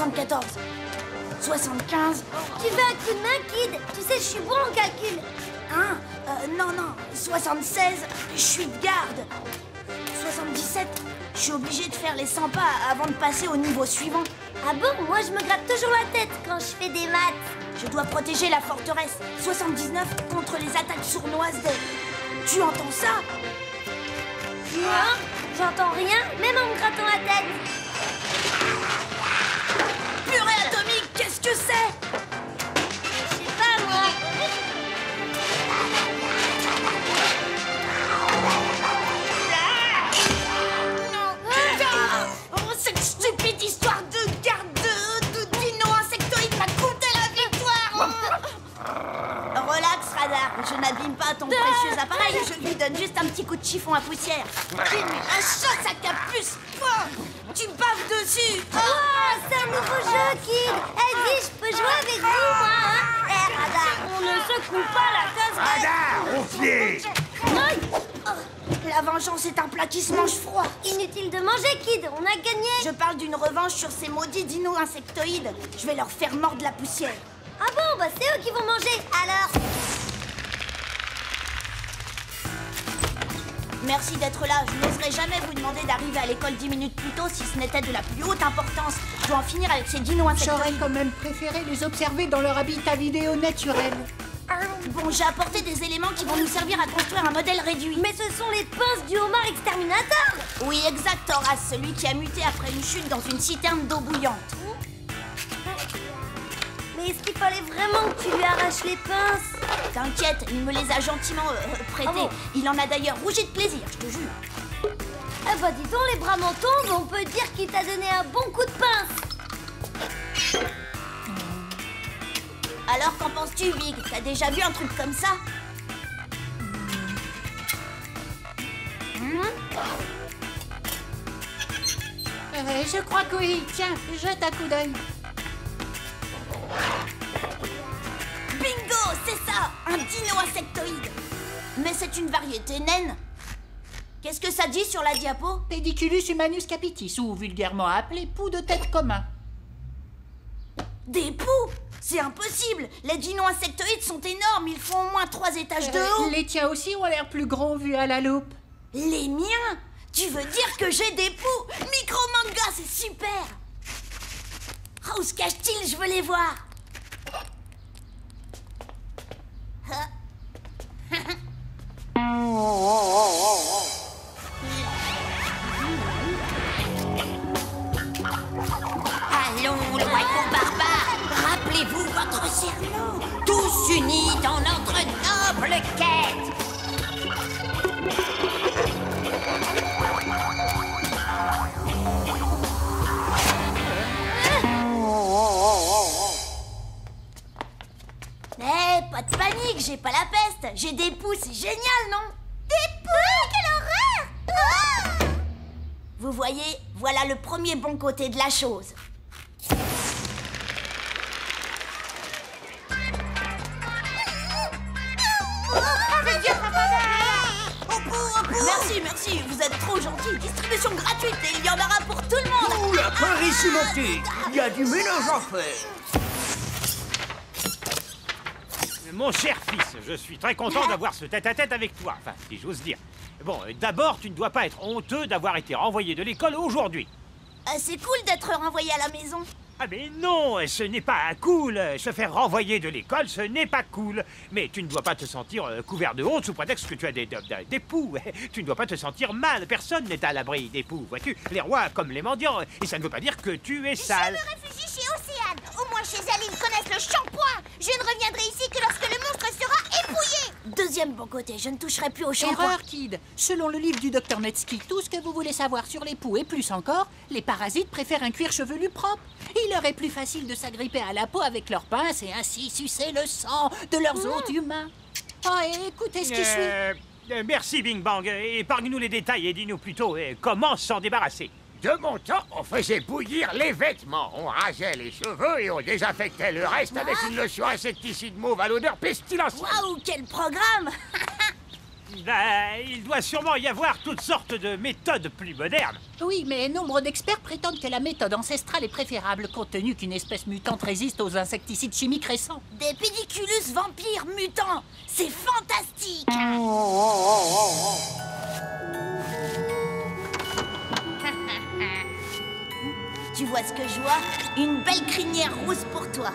74, 75... Tu veux un coup de main, Kid? Tu sais, je suis bon en calcul. Hein? Non, 76, je suis de garde. 77, je suis obligé de faire les 100 pas avant de passer au niveau suivant. Ah bon? Moi, je me gratte toujours la tête quand je fais des maths. Je dois protéger la forteresse. 79 contre les attaques sournoises des... Tu entends ça? Non, j'entends rien, même en me grattant la tête. Purée atomique, qu'est-ce que c'est? Je sais pas, moi. Oh, cette stupide histoire de garde de dino-insectoïde m'a coûté la victoire. Relax, Radar, je n'abîme pas ton précieux appareil, je lui donne juste un petit coup de chiffon à poussière. Un chasse à capuce. Tu baves dessus. Oh, c'est un nouveau jeu, Kid. Eh, dis, je peux jouer avec vous, moi, hein? Eh, Radar, on ne secoue pas la casse. Radar, au pied! Aïe. La vengeance est un plat qui se mange froid. Inutile de manger, Kid, on a gagné. Je parle d'une revanche sur ces maudits dino-insectoïdes. Je vais leur faire mordre la poussière. Ah bon, bah c'est eux qui vont manger, alors. Merci d'être là. Je n'oserais jamais vous demander d'arriver à l'école 10 minutes plus tôt si ce n'était de la plus haute importance. Je dois en finir avec ces dino-insectoïdes. J'aurais quand même préféré les observer dans leur habitat vidéo naturel. Bon, j'ai apporté des éléments qui vont nous servir à construire un modèle réduit. Mais ce sont les pinces du homard exterminateur. Oui, exact, Horace, celui qui a muté après une chute dans une citerne d'eau bouillante. Mais est-ce qu'il fallait vraiment que tu lui arraches les pinces? T'inquiète, il me les a gentiment prêtées. Ah bon? Il en a d'ailleurs rougi de plaisir, je te jure. Eh bah dis donc, les bras m'en tombent, on peut dire qu'il t'a donné un bon coup de pince. Alors, qu'en penses-tu, Big? T'as déjà vu un truc comme ça? Je crois que oui. Tiens, jette un coup d'œil. Bingo, c'est ça, un dino-insectoïde. Mais c'est une variété naine. Qu'est-ce que ça dit sur la diapo? Pediculus humanus capitis, ou vulgairement appelé pou de tête commun. Des poux? C'est impossible. Les dino-insectoïdes sont énormes, ils font au moins 3 étages de haut. Les tiens aussi ont l'air plus gros vus à la loupe. Les miens? Tu veux dire que j'ai des poux? Micro-manga, c'est super. Oh, où se cache-t-il? Je veux les voir. Allons, loyaux barbares, rappelez-vous votre serment, tous unis dans notre noble quête. Pas de panique, j'ai pas la peste. J'ai des poux, c'est génial, non? Des poux? Quelle horreur! Ah! Vous voyez, voilà le premier bon côté de la chose. Merci, vous êtes trop gentils. Distribution gratuite et il y en aura pour tout le monde. Ouh, la parissimité! Il y a du ménage à faire. Mon cher fils, je suis très content d'avoir ce tête-à-tête avec toi, enfin, si j'ose dire. Bon, d'abord, tu ne dois pas être honteux d'avoir été renvoyé de l'école aujourd'hui. C'est cool d'être renvoyé à la maison. Ah mais non, ce n'est pas cool. Se faire renvoyer de l'école, ce n'est pas cool. Mais tu ne dois pas te sentir couvert de honte sous prétexte que tu as des poux. Tu ne dois pas te sentir mal. Personne n'est à l'abri des poux, vois-tu. Les rois comme les mendiants. Et ça ne veut pas dire que tu es sale. Je me réfugie chez Océane. Au moins chez elle, ils connaissent le shampoing. Je ne reviendrai ici que lorsque le monstre sera épouillé. Deuxième bon côté, je ne toucherai plus au shampoing. Erreur, Kid. Selon le livre du docteur Netsky, tout ce que vous voulez savoir sur les poux et plus encore, les parasites préfèrent un cuir chevelu propre. Il leur est plus facile de s'agripper à la peau avec leurs pinces et ainsi sucer le sang de leurs hôtes humains. Oh, et écoutez ce qui suit. Merci, Bing Bang. Épargne-nous les détails et dis-nous plutôt comment s'en débarrasser. De mon temps, on faisait bouillir les vêtements, on rasait les cheveux et on désinfectait le reste avec une lotion insecticide mauve à l'odeur pestilentielle. Waouh, quel programme! Il doit sûrement y avoir toutes sortes de méthodes plus modernes. Oui, mais nombre d'experts prétendent que la méthode ancestrale est préférable, compte tenu qu'une espèce mutante résiste aux insecticides chimiques récents. Des pédiculus vampires mutants. C'est fantastique. Tu vois ce que je vois? Une belle crinière rousse pour toi.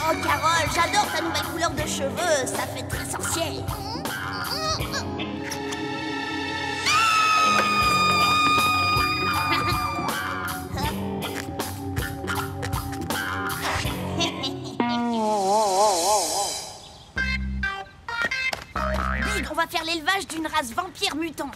Oh Carole, j'adore ta nouvelle couleur de cheveux, ça fait très sorcière. Big, on va faire l'élevage d'une race vampire mutante.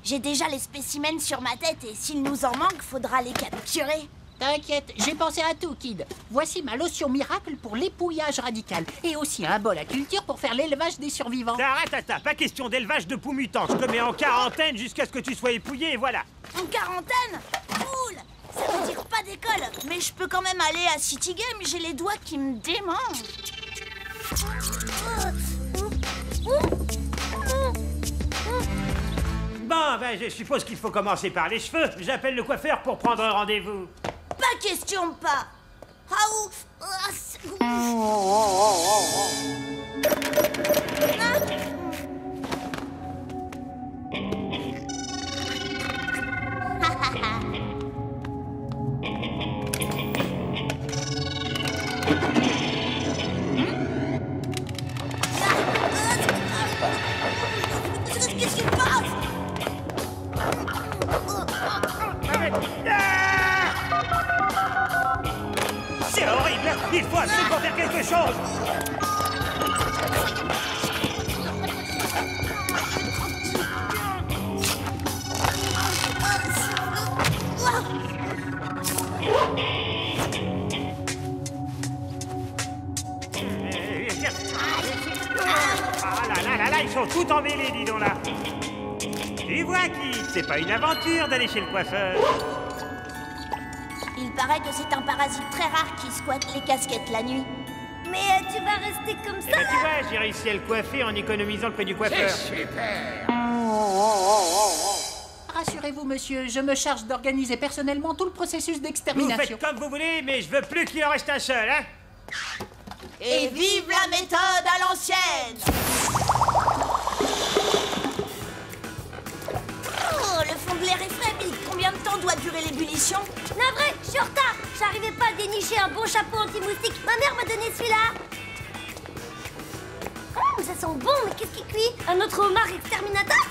J'ai déjà les spécimens sur ma tête et s'il nous en manque, faudra les capturer. T'inquiète, j'ai pensé à tout, Kid. Voici ma lotion miracle pour l'épouillage radical. Et aussi un bol à culture pour faire l'élevage des survivants. Taratata, pas question d'élevage de poux mutants. Je te mets en quarantaine jusqu'à ce que tu sois épouillé et voilà. En quarantaine? Cool. Ça veut dire pas d'école, mais je peux quand même aller à City Game, j'ai les doigts qui me démangent. Bon, ben je suppose qu'il faut commencer par les cheveux. J'appelle le coiffeur pour prendre un rendez-vous. Pas question, pas. Qu'est-ce qui se passe? C'est horrible. Il faut absolument faire quelque chose. Ah là, ils sont tout emmêlés, dis donc là. Tu vois, Kid, c'est pas une aventure d'aller chez le coiffeur. Il paraît que c'est un parasite très rare qui squatte les casquettes la nuit. Mais tu vas rester comme Eh ça ben, tu vois, j'ai réussi à le coiffer en économisant le prix du coiffeur. C'est super. Rassurez-vous, monsieur, je me charge d'organiser personnellement tout le processus Vous d'extermination. faites comme vous voulez, mais je veux plus qu'il en reste un seul, hein. Et vive la méthode à l'ancienne! Oh, le fond de l'air est frais, Big. Combien de temps doit durer l'ébullition? Navré, je suis en retard. J'arrivais pas à dénicher un bon chapeau anti-moustique. Ma mère m'a donné celui-là. Ça sent bon, mais qu'est-ce qui cuit? Un autre homard exterminateur?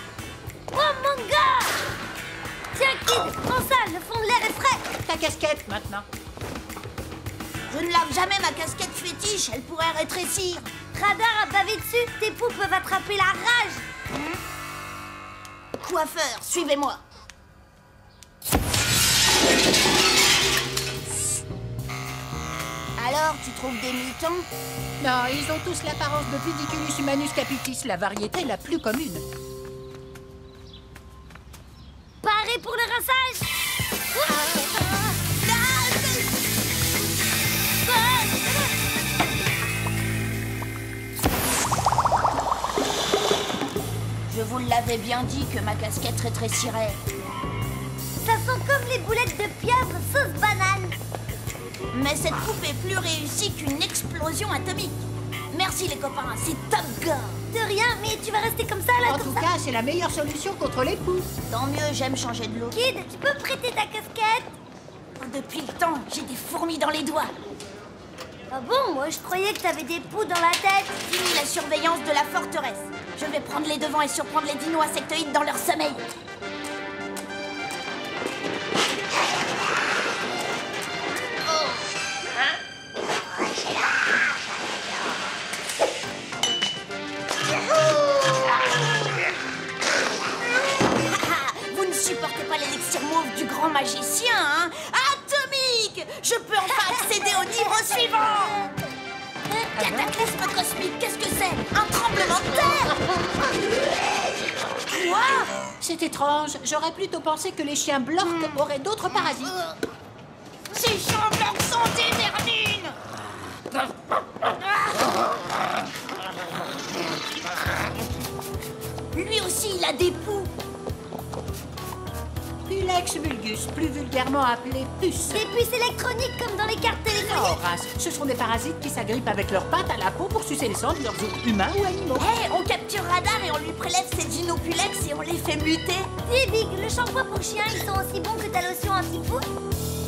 Oh, mon gars! Tiens, Kid, prends ça, le fond de l'air est frais. Ta casquette, maintenant. Je ne lave jamais ma casquette fétiche, elle pourrait rétrécir. Radar a bavé dessus, tes poux peuvent attraper la rage. Coiffeur, suivez-moi. Alors, tu trouves des mutants? Non, ils ont tous l'apparence de Pidiculus humanus capitis, la variété la plus commune. Paré pour le rinçage. Je vous l'avais bien dit que ma casquette rétrécirait. Ça sent comme les boulettes de pieuvre sauce banane. Mais cette coupe est plus réussie qu'une explosion atomique. Merci les copains, c'est Top Gun. De rien, mais tu vas rester comme ça là, En comme tout ça. cas, c'est la meilleure solution contre les poux. Tant mieux, j'aime changer de look. Kid, tu peux me prêter ta casquette? Depuis le temps, j'ai des fourmis dans les doigts. Ah bon, moi je croyais que t'avais des poux dans la tête. Fini la surveillance de la forteresse. Je vais prendre les devants et surprendre les dinos insectoïdes dans leur sommeil. Vous ne supportez pas l'élixir mauve du grand magicien, hein? Atomique! Je peux enfin accéder au niveau suivant! Cataclysme cosmique, qu'est-ce que c'est? Un tremblement de terre? Quoi? C'est étrange. J'aurais plutôt pensé que les chiens blocs auraient d'autres parasites. Ces chiens blancs sont des vermines. Lui aussi, il a des poux. Pulex vulgus, plus vulgairement appelé puce. Des puces électroniques comme dans les cartes téléphoniques. Non, Ras, ce sont des parasites qui s'agrippent avec leurs pattes à la peau pour sucer le sang de leurs hôtes humains ou animaux. Hé, on capture Radar et on lui prélève ses dinopulex et on les fait muter. Dis, Big, le shampoing pour chiens, ils sont aussi bons que ta lotion anti-poux?